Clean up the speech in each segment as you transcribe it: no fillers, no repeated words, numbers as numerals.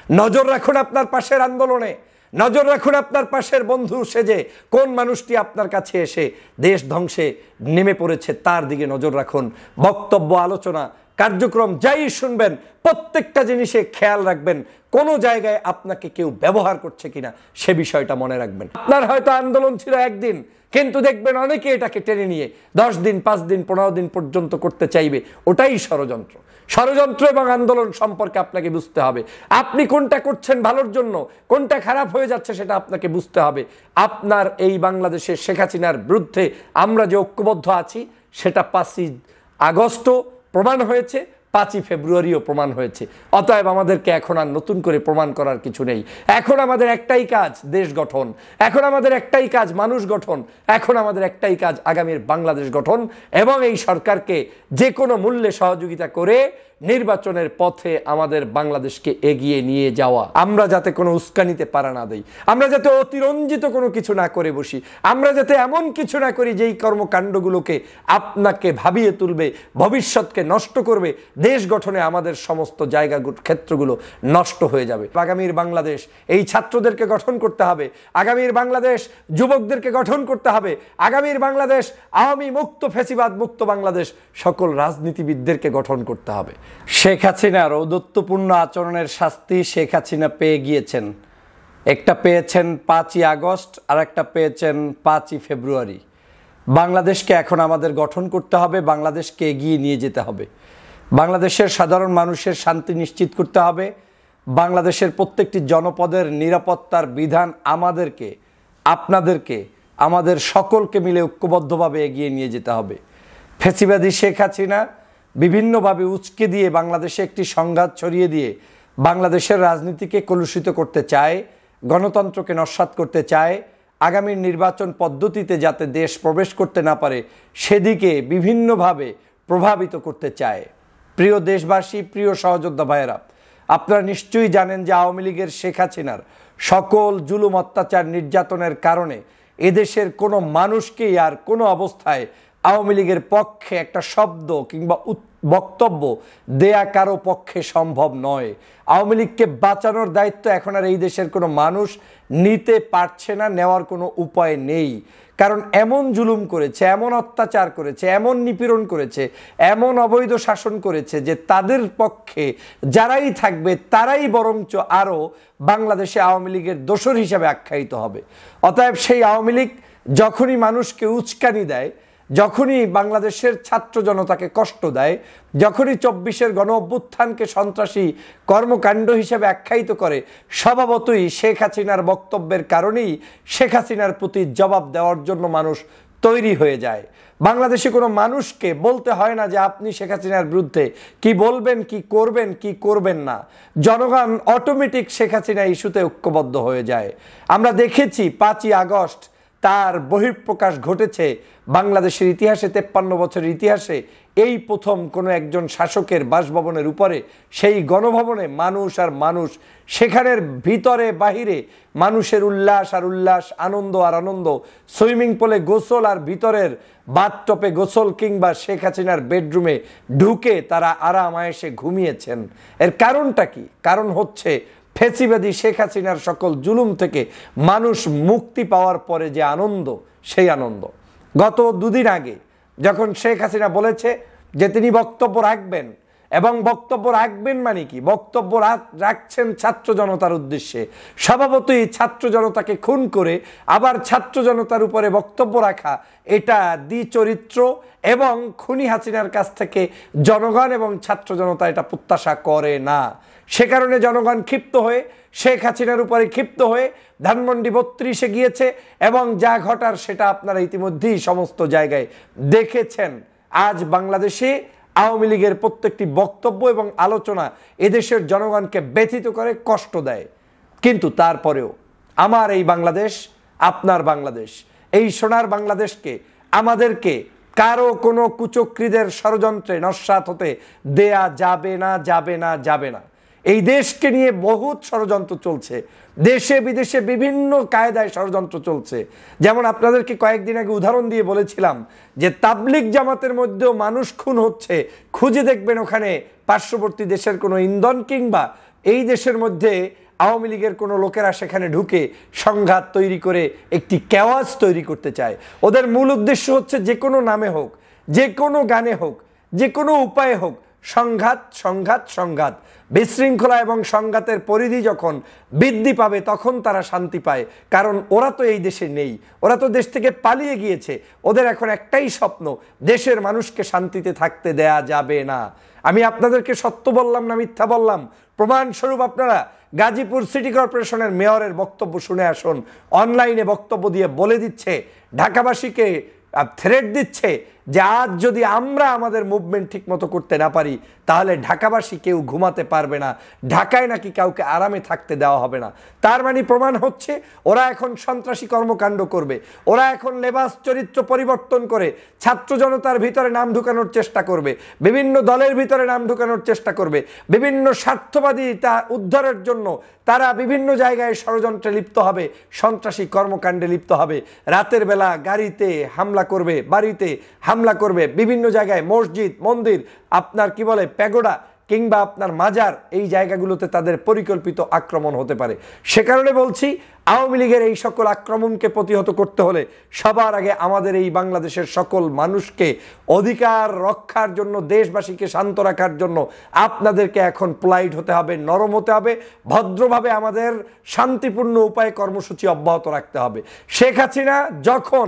নজর রাখুন আপনার পাশের আন্দোলনে, নজর রাখুন আপনার পাশের বন্ধু সেজে কোন মানুষটি আপনার কাছে এসে দেশ ধ্বংসে নেমে পড়েছে তার দিকে নজর রাখুন। বক্তব্য, আলোচনা, কার্যক্রম যাই শুনবেন প্রত্যেকটা জিনিসে খেয়াল রাখবেন কোনো জায়গায় আপনাকে কেউ ব্যবহার করছে কিনা সে বিষয়টা মনে রাখবেন। আপনার হয়তো আন্দোলন ছিল একদিন, কিন্তু দেখবেন অনেকে এটাকে টেনে নিয়ে 10 দিন, 5 দিন, 15 দিন পর্যন্ত করতে চাইবে। ওটাই ষড়যন্ত্র। ষড়যন্ত্র এবং আন্দোলন সম্পর্কে আপনাকে বুঝতে হবে। আপনি কোনটা করছেন ভালোর জন্য, কোনটা খারাপ হয়ে যাচ্ছে সেটা আপনাকে বুঝতে হবে। আপনার এই বাংলাদেশের শেখ হাসিনার বিরুদ্ধে আমরা যে ঐক্যবদ্ধ আছি সেটা 5ই আগস্টও প্রমাণ হয়েছে, 5ই ফেব্রুয়ারিও প্রমাণ হয়েছে। অতএব আমাদেরকে এখন আর নতুন করে প্রমাণ করার কিছু নেই। এখন আমাদের একটাই কাজ দেশ গঠন, এখন আমাদের একটাই কাজ মানুষ গঠন, এখন আমাদের একটাই কাজ আগামীর বাংলাদেশ গঠন এবং এই সরকারকে যে কোনো মূল্যে সহযোগিতা করে নির্বাচনের পথে আমাদের বাংলাদেশকে এগিয়ে নিয়ে যাওয়া। আমরা যাতে কোনো উস্কানিতে পারা না দেই, আমরা যাতে অতিরঞ্জিত কোনো কিছু না করে বসি, আমরা যাতে এমন কিছু না করি যেই কর্মকাণ্ডগুলোকে আপনাকে ভাবিয়ে তুলবে, ভবিষ্যৎকে নষ্ট করবে, দেশ গঠনে আমাদের সমস্ত জায়গা ক্ষেত্রগুলো নষ্ট হয়ে যাবে। আগামীর বাংলাদেশ এই ছাত্রদেরকে গঠন করতে হবে, আগামীর বাংলাদেশ যুবকদেরকে গঠন করতে হবে, আগামীর বাংলাদেশ আওয়ামী মুক্ত, ফ্যাসিবাদ মুক্ত বাংলাদেশ সকল রাজনীতিবিদদেরকে গঠন করতে হবে। শেখ হাসিনার ঔদ্ধত্যপূর্ণ আচরণের শাস্তি শেখ হাসিনা পেয়ে গিয়েছেন। একটা পেয়েছেন 5ই আগস্ট আর একটা পেয়েছেন 5ই ফেব্রুয়ারি। বাংলাদেশকে এখন আমাদের গঠন করতে হবে, বাংলাদেশকে এগিয়ে নিয়ে যেতে হবে, বাংলাদেশের সাধারণ মানুষের শান্তি নিশ্চিত করতে হবে, বাংলাদেশের প্রত্যেকটি জনপদের নিরাপত্তার বিধান আমাদেরকে, আপনাদেরকে, আমাদের সকলকে মিলে ঐক্যবদ্ধভাবে এগিয়ে নিয়ে যেতে হবে। ফ্যাসিবাদী শেখ হাসিনা বিভিন্নভাবে উচকে দিয়ে বাংলাদেশে একটি সংঘাত ছড়িয়ে দিয়ে বাংলাদেশের রাজনীতিকে কলুষিত করতে চায়, গণতন্ত্রকে নস্যাৎ করতে চায়, আগামীর নির্বাচন পদ্ধতিতে যাতে দেশ প্রবেশ করতে না পারে সেদিকে বিভিন্নভাবে প্রভাবিত করতে চায়। প্রিয় দেশবাসী, প্রিয় সহযোদ্ধা ভাইয়েরা, আপনারা নিশ্চয়ই জানেন যে আওয়ামী লীগের শেখ হাসিনার সকল জুলুম, অত্যাচার, নির্যাতনের কারণে এদেশের কোনো মানুষকেই আর কোনো অবস্থায় আওয়ামী লীগের পক্ষে একটা শব্দ কিংবা বক্তব্য দেয়া কারো পক্ষে সম্ভব নয়। আওয়ামী লীগকে বাঁচানোর দায়িত্ব এখন আর এই দেশের কোনো মানুষ নিতে পারছে না, নেওয়ার কোনো উপায় নেই। কারণ এমন জুলুম করেছে, এমন অত্যাচার করেছে, এমন নিপীড়ন করেছে, এমন অবৈধ শাসন করেছে যে তাদের পক্ষে যারাই থাকবে তারাই বরঞ্চ আরও বাংলাদেশে আওয়ামী লীগের দোসর হিসাবে আখ্যায়িত হবে। অতএব সেই আওয়ামী লীগ যখনই মানুষকে উস্কানি দেয়, যখনই বাংলাদেশের ছাত্র জনতাকে কষ্ট দেয়, যখনই 24-এর গণ অভ্যুত্থানকে সন্ত্রাসী কর্মকাণ্ড হিসেবে আখ্যায়িত করে, স্বভাবতই শেখ হাসিনার বক্তব্যের কারণেই শেখ হাসিনার প্রতি জবাব দেওয়ার জন্য মানুষ তৈরি হয়ে যায়। বাংলাদেশে কোনো মানুষকে বলতে হয় না যে আপনি শেখ হাসিনার বিরুদ্ধে কি বলবেন, কি করবেন, কি করবেন না। জনগণ অটোমেটিক শেখ হাসিনা ইস্যুতে ঐক্যবদ্ধ হয়ে যায়। আমরা দেখেছি 5ই আগস্ট তার বহিঃপ্রকাশ ঘটেছে বাংলাদেশের ইতিহাসে, 53 বছরের ইতিহাসে এই প্রথম কোনো একজন শাসকের বাসভবনের উপরে, সেই গণভবনে মানুষ আর মানুষ, সেখানের ভিতরে বাহিরে মানুষের উল্লাস আর উল্লাস, আনন্দ আর আনন্দ, সুইমিং পুলে গোসল আর ভিতরের বাথটপে গোসল কিংবা শেখ হাসিনার বেডরুমে ঢুকে তারা আরাম আয়েশে ঘুমিয়েছেন। এর কারণটা কি? কারণ হচ্ছে ফ্যাসিবাদী শেখ হাসিনার সকল জুলুম থেকে মানুষ মুক্তি পাওয়ার পরে যে আনন্দ, সেই আনন্দ। গত 2 দিন আগে যখন শেখ হাসিনা বলেছে যে তিনি বক্তব্য রাখবেন, এবং বক্তব্য রাখবেন মানে কি, বক্তব্য রাখছেন ছাত্র জনতার উদ্দেশ্যে, স্বভাবতই ছাত্র জনতাকে খুন করে আবার ছাত্র জনতার উপরে বক্তব্য রাখা এটা দ্বিচরিত্র এবং খুনি হাসিনার কাছ থেকে জনগণ এবং ছাত্র জনতা এটা প্রত্যাশা করে না। সে কারণে জনগণ ক্ষিপ্ত হয়ে শেখ হাসিনার উপরে ক্ষিপ্ত হয়ে ধানমন্ডি 32-এ গিয়েছে এবং যা ঘটার সেটা আপনারা ইতিমধ্যেই সমস্ত জায়গায় দেখেছেন। আজ বাংলাদেশে আওয়ামী লীগের প্রত্যেকটি বক্তব্য এবং আলোচনা এদেশের জনগণকে ব্যথিত করে, কষ্ট দেয়। কিন্তু তারপরেও আমার এই বাংলাদেশ, আপনার বাংলাদেশ, এই সোনার বাংলাদেশকে আমাদেরকে কারো কোনো কুচক্রীদের ষড়যন্ত্রে নস্যাৎ হতে দেয়া যাবে না, যাবে না, যাবে না। এই দেশকে নিয়ে বহুত ষড়যন্ত্র চলছে, দেশে বিদেশে বিভিন্ন কায়দায় ষড়যন্ত্র চলছে। যেমন আপনাদেরকে কয়েকদিন আগে উদাহরণ দিয়ে বলেছিলাম যে তাবলিগ জামাতের মধ্যেও মানুষ খুন হচ্ছে, খুঁজে দেখবেন ওখানে পার্শ্ববর্তী দেশের কোনো ইন্ধন কিংবা এই দেশের মধ্যে আওয়ামী লীগের কোনো লোকেরা সেখানে ঢুকে সংঘাত তৈরি করে একটি কেওয়াজ তৈরি করতে চায়। ওদের মূল উদ্দেশ্য হচ্ছে যে কোনো নামে হোক, যে কোনো গানে হোক, যে কোনো উপায়ে হোক সংঘাত সংঘাত সংঘাত। বিশৃঙ্খলা এবং সংঘাতের পরিধি যখন বৃদ্ধি পাবে তখন তারা শান্তি পায়, কারণ ওরা তো এই দেশে নেই, ওরা তো দেশ থেকে পালিয়ে গিয়েছে। ওদের এখন একটাই স্বপ্ন, দেশের মানুষকে শান্তিতে থাকতে দেয়া যাবে না। আমি আপনাদেরকে সত্য বললাম না মিথ্যা বললাম? প্রমাণস্বরূপ আপনারা গাজীপুর সিটি কর্পোরেশনের মেয়রের বক্তব্য শুনে আসুন। অনলাইনে বক্তব্য দিয়ে বলে দিচ্ছে, ঢাকাবাসীকে থ্রেট দিচ্ছে যে আজ যদি আমরা আমাদের মুভমেন্ট ঠিক মতো করতে না পারি তাহলে ঢাকাবাসী কেউ ঘুমাতে পারবে না, ঢাকায় নাকি কাউকে আরামে থাকতে দেওয়া হবে না। তার মানে প্রমাণ হচ্ছে ওরা এখন সন্ত্রাসী কর্মকাণ্ড করবে, ওরা এখন লেবাস চরিত্র পরিবর্তন করে ছাত্র জনতার ভিতরে নাম ঢুকানোর চেষ্টা করবে, বিভিন্ন দলের ভিতরে নাম ঢুকানোর চেষ্টা করবে, বিভিন্ন স্বার্থবাদীতা উদ্ধারের জন্য তারা বিভিন্ন জায়গায় ষড়যন্ত্রে লিপ্ত হবে, সন্ত্রাসী কর্মকাণ্ডে লিপ্ত হবে। রাতের বেলা গাড়িতে হামলা করবে, বাড়িতে হামলা করবে, বিভিন্ন জায়গায় মসজিদ, মন্দির, আপনার কি বলে প্যাগোডা কিংবা আপনার মাজার, এই জায়গাগুলোতে তাদের পরিকল্পিত আক্রমণ হতে পারে। সে কারণে বলছি, আওয়ামী লীগের এই সকল আক্রমণকে প্রতিহত করতে হলে সবার আগে আমাদের এই বাংলাদেশের সকল মানুষকে অধিকার রক্ষার জন্য, দেশবাসীকে শান্ত রাখার জন্য আপনাদেরকে এখন পোলাইট হতে হবে, নরম হতে হবে, ভদ্রভাবে আমাদের শান্তিপূর্ণ উপায়ে কর্মসূচি অব্যাহত রাখতে হবে। শেখ হাসিনা যখন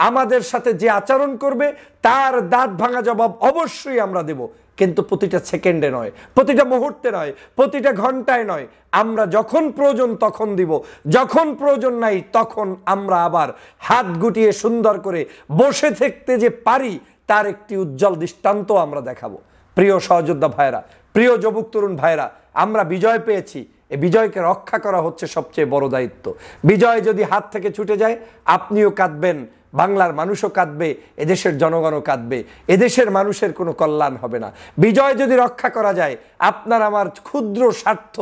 আমাদের সাথে যে আচরণ করবে তার দাঁত ভাঙা জবাব অবশ্যই আমরা দেব, কিন্তু প্রতিটা সেকেন্ডে নয়, প্রতিটা মুহূর্তে নয়, প্রতিটা ঘন্টায় নয়। আমরা যখন প্রয়োজন তখন দিব, যখন প্রয়োজন নাই তখন আমরা আবার হাত গুটিয়ে সুন্দর করে বসে থাকতে যে পারি তার একটি উজ্জ্বল দৃষ্টান্ত আমরা দেখাবো। প্রিয় সহযোদ্ধা ভাইরা, প্রিয় যুবক তরুণ ভাইরা, আমরা বিজয় পেয়েছি, এই বিজয়কে রক্ষা করা হচ্ছে সবচেয়ে বড় দায়িত্ব। বিজয় যদি হাত থেকে ছুটে যায় আপনিও কাঁদবেন, বাংলার মানুষও কাঁদবে, এদেশের জনগণও কাঁদবে, এদেশের মানুষের কোনো কল্যাণ হবে না। বিজয় যদি রক্ষা করা যায় আপনার আমার ক্ষুদ্র স্বার্থ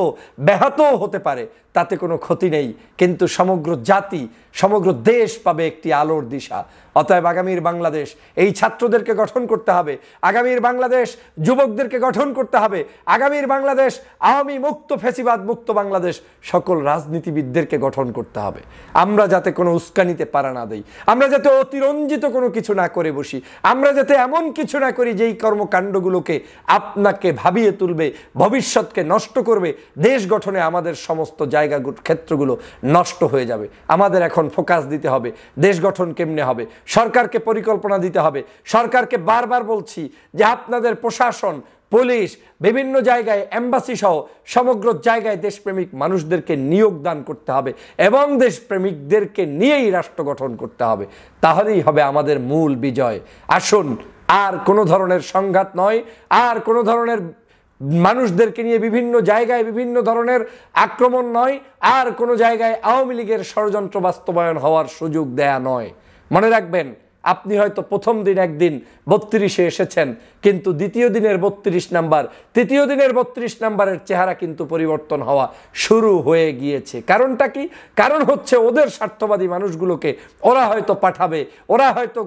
ব্যাহতও হতে পারে, তাতে কোনো ক্ষতি নেই, কিন্তু সমগ্র জাতি, সমগ্র দেশ পাবে একটি আলোর দিশা। অতএব আগামীর বাংলাদেশ এই ছাত্রদেরকে গঠন করতে হবে, আগামীর বাংলাদেশ যুবকদেরকে গঠন করতে হবে, আগামীর বাংলাদেশ আওয়ামী মুক্ত, ফ্যাসিবাদ মুক্ত বাংলাদেশ সকল রাজনীতিবিদদেরকে গঠন করতে হবে। আমরা যাতে কোনো উস্কানিতে পারা না দেই, আমরা যাতে অতিরঞ্জিত কোনো কিছু না করে বসি, আমরা যাতে এমন কিছু না করি যেই কর্মকাণ্ডগুলোকে আপনাকে ভাবিয়ে তুলবে, ভবিষ্যৎকে নষ্ট করবে, দেশ গঠনে আমাদের সমস্ত জায়গা ক্ষেত্রগুলো নষ্ট হয়ে যাবে। আমাদের এখন ফোকাস দিতে হবে দেশ গঠন কেমনে হবে, সরকারকে পরিকল্পনা দিতে হবে। সরকারকে বারবার বলছি যে আপনাদের প্রশাসন, পুলিশ, বিভিন্ন জায়গায় এম্বাসি সহ সমগ্র জায়গায় দেশপ্রেমিক মানুষদেরকে নিয়োগ দান করতে হবে এবং দেশপ্রেমিকদেরকে নিয়েই রাষ্ট্র গঠন করতে হবে। তাহলেই হবে আমাদের মূল বিজয়। আসুন, আর কোনো ধরনের সংঘাত নয়, আর কোনো ধরনের মানুষদেরকে নিয়ে বিভিন্ন জায়গায় বিভিন্ন ধরনের আক্রমণ নয়, আর কোনো জায়গায় আওয়ামী লীগের ষড়যন্ত্র বাস্তবায়ন হওয়ার সুযোগ দেয়া নয়। মনে রাখবেন, আপনি হয়তো প্রথম দিন একদিন 32-এ এসেছেন, কিন্তু দ্বিতীয় দিনের 32 নাম্বার, তৃতীয় দিনের 32 নাম্বারের চেহারা কিন্তু পরিবর্তন হওয়া শুরু হয়ে গিয়েছে। কারণটা কি? কারণ হচ্ছে ওদের স্বার্থবাদী মানুষগুলোকে ওরা হয়তো পাঠাবে, ওরা হয়তো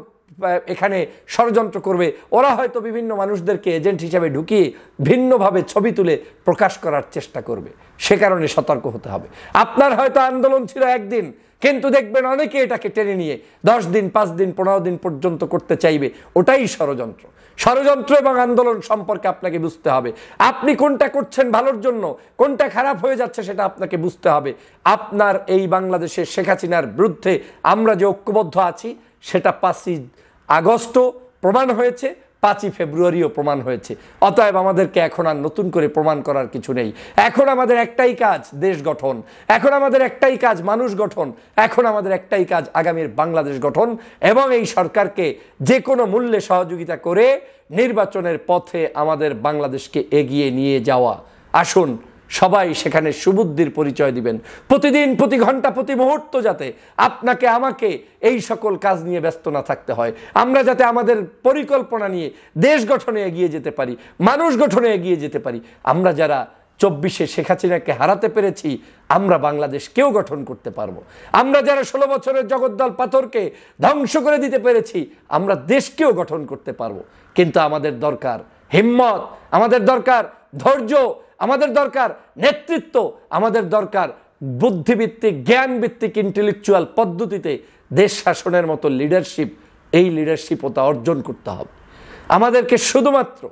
এখানে ষড়যন্ত্র করবে, ওরা হয়তো বিভিন্ন মানুষদেরকে এজেন্ট হিসেবে ঢুকিয়ে ভিন্নভাবে ছবি তুলে প্রকাশ করার চেষ্টা করবে। সে কারণে সতর্ক হতে হবে। আপনার হয়তো আন্দোলন ছিল একদিন, কিন্তু দেখবেন অনেকে এটাকে টেনে নিয়ে 10 দিন, 5 দিন, 15 দিন পর্যন্ত করতে চাইবে। ওটাই ষড়যন্ত্র। ষড়যন্ত্র এবং আন্দোলন সম্পর্কে আপনাকে বুঝতে হবে। আপনি কোনটা করছেন ভালোর জন্য, কোনটা খারাপ হয়ে যাচ্ছে সেটা আপনাকে বুঝতে হবে। আপনার এই বাংলাদেশের শেখ হাসিনার বিরুদ্ধে আমরা যে ঐক্যবদ্ধ আছি সেটা 5ই আগস্টও প্রমাণ হয়েছে, 5ই ফেব্রুয়ারিও প্রমাণ হয়েছে। অতএব আমাদেরকে এখন আর নতুন করে প্রমাণ করার কিছু নেই। এখন আমাদের একটাই কাজ দেশ গঠন, এখন আমাদের একটাই কাজ মানুষ গঠন, এখন আমাদের একটাই কাজ আগামীর বাংলাদেশ গঠন এবং এই সরকারকে যে কোনো মূল্যে সহযোগিতা করে নির্বাচনের পথে আমাদের বাংলাদেশকে এগিয়ে নিয়ে যাওয়া। আসুন সবাই সেখানে সুবুদ্ধির পরিচয় দিবেন। প্রতিদিন, প্রতি ঘন্টা, প্রতি মুহূর্ত যাতে আপনাকে আমাকে এই সকল কাজ নিয়ে ব্যস্ত না থাকতে হয়। আমরা যাতে আমাদের পরিকল্পনা নিয়ে দেশ গঠনে এগিয়ে যেতে পারি, মানুষ গঠনে এগিয়ে যেতে পারি। আমরা যারা 24-এ শেখ হাসিনাকে হারাতে পেরেছি, আমরা বাংলাদেশকেও গঠন করতে পারবো। আমরা যারা 16 বছরের জগদ্দল পাথরকে ধ্বংস করে দিতে পেরেছি, আমরা দেশকেও গঠন করতে পারবো। কিন্তু আমাদের দরকার হিম্মত, আমাদের দরকার ধৈর্য, আমাদের দরকার নেতৃত্ব, আমাদের দরকার বুদ্ধিভিত্তিক জ্ঞানভিত্তিক ইন্টেলেকচুয়াল পদ্ধতিতে দেশ শাসনের মতো লিডারশিপ। এই লিডারশিপতা অর্জন করতে হবে। আমাদেরকে শুধুমাত্র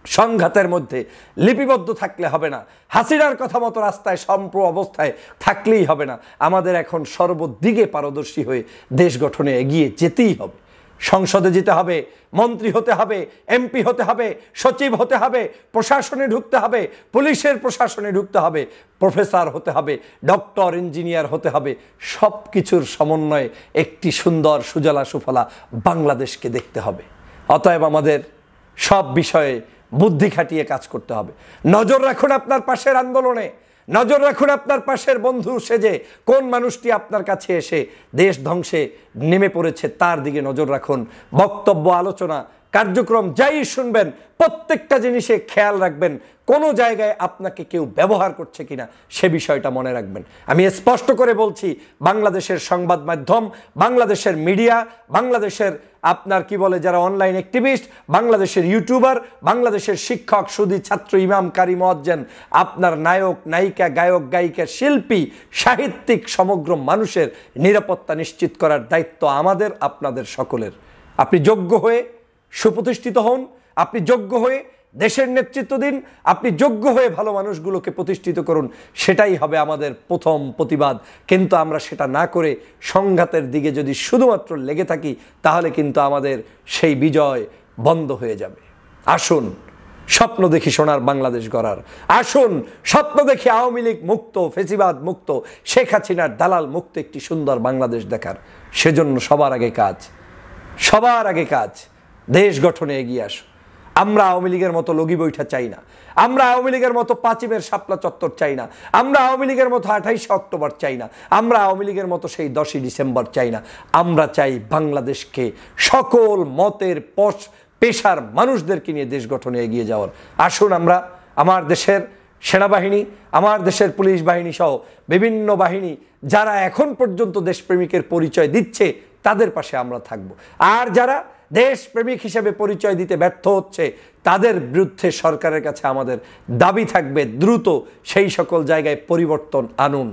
সংঘাতের মধ্যে লিপিবদ্ধ থাকলে হবে না, হাসিনার কথা মতো রাস্তায় সম্প্র অবস্থায় থাকলেই হবে না। আমাদের এখন সর্বদিকে পারদর্শী হয়ে দেশ গঠনে এগিয়ে যেতেই হবে। সংসদে যেতে হবে, মন্ত্রী হতে হবে, এমপি হতে হবে, সচিব হতে হবে, প্রশাসনে ঢুকতে হবে, পুলিশের প্রশাসনে ঢুকতে হবে, প্রফেসর হতে হবে, ডক্টর ইঞ্জিনিয়ার হতে হবে। সব কিছুর সমন্বয়ে একটি সুন্দর সুজলা সুফলা বাংলাদেশকে দেখতে হবে। অতএব আমাদের সব বিষয়ে বুদ্ধি খাটিয়ে কাজ করতে হবে। নজর রাখুন আপনার পাশের আন্দোলনে, নজর রাখুন আপনার পাশের বন্ধু সেজে কোন মানুষটি আপনার কাছে এসে দেশ ধ্বংসে নেমে পড়েছে তার দিকে নজর রাখুন। বক্তব্য, আলোচনা, কার্যক্রম যাই শুনবেন প্রত্যেকটা জিনিসে খেয়াল রাখবেন কোনো জায়গায় আপনাকে কেউ ব্যবহার করছে কিনা সে বিষয়টা মনে রাখবেন। আমি স্পষ্ট করে বলছি, বাংলাদেশের সংবাদ মাধ্যম, বাংলাদেশের মিডিয়া, বাংলাদেশের আপনার কি বলে যারা অনলাইন অ্যাক্টিভিস্ট, বাংলাদেশের ইউটিউবার, বাংলাদেশের শিক্ষক, সুদী, ছাত্র, ইমাম, কারি, মুয়াজ্জিন, আপনার নায়ক, নায়িকা, গায়ক, গায়িকা, শিল্পী, সাহিত্যিক, সমগ্র মানুষের নিরাপত্তা নিশ্চিত করার দায়িত্ব আমাদের, আপনাদের সকলের। আপনি যোগ্য হয়ে সুপ্রতিষ্ঠিত হন, আপনি যোগ্য হয়ে দেশের নেতৃত্ব দিন, আপনি যোগ্য হয়ে ভালো মানুষগুলোকে প্রতিষ্ঠিত করুন। সেটাই হবে আমাদের প্রথম প্রতিবাদ। কিন্তু আমরা সেটা না করে সংঘাতের দিকে যদি শুধুমাত্র লেগে থাকি তাহলে কিন্তু আমাদের সেই বিজয় বন্ধ হয়ে যাবে। আসুন স্বপ্ন দেখি সোনার বাংলাদেশ গড়ার, আসুন স্বপ্ন দেখি আওয়ামী লীগ মুক্ত, ফেসিবাদ মুক্ত, শেখ হাসিনার দালাল মুক্ত একটি সুন্দর বাংলাদেশ দেখার। সেজন্য সবার আগে কাজ দেশ গঠনে এগিয়ে আসো। আমরা আওয়ামী লীগের মতো লগি বৈঠা চাই না, আমরা আওয়ামী লীগের মতো পাঁচিমের শাপলা চত্বর চাই না, আমরা আওয়ামী লীগের মতো 28 অক্টোবর চাই না, আমরা আওয়ামী লীগের মতো সেই 10ই ডিসেম্বর চাই না। আমরা চাই বাংলাদেশকে সকল মতের পেশার মানুষদেরকে নিয়ে দেশ গঠনে এগিয়ে যাওয়ার। আসুন আমরা আমার দেশের সেনাবাহিনী, আমার দেশের পুলিশ বাহিনী সহ বিভিন্ন বাহিনী যারা এখন পর্যন্ত দেশপ্রেমিকের পরিচয় দিচ্ছে তাদের পাশে আমরা থাকব। আর যারা দেশপ্রেমিক হিসেবে পরিচয় দিতে ব্যর্থ হচ্ছে তাদের বিরুদ্ধে সরকারের কাছে আমাদের দাবি থাকবে দ্রুত সেই সকল জায়গায় পরিবর্তন আনুন,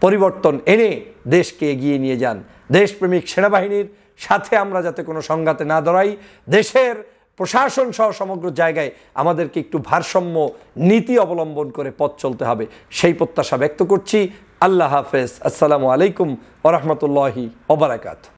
পরিবর্তন এনে দেশকে এগিয়ে নিয়ে যান। দেশপ্রেমিক সেনাবাহিনীর সাথে আমরা যাতে কোনো সংঘাতে না দাঁড়াই, দেশের প্রশাসন সহ সমগ্র জায়গায় আমাদেরকে একটু ভারসাম্য নীতি অবলম্বন করে পথ চলতে হবে, সেই প্রত্যাশা ব্যক্ত করছি। আল্লাহ হাফেজ। আসসালামু আলাইকুম ওয়া রাহমাতুল্লাহি ওয়া বারাকাতুহু।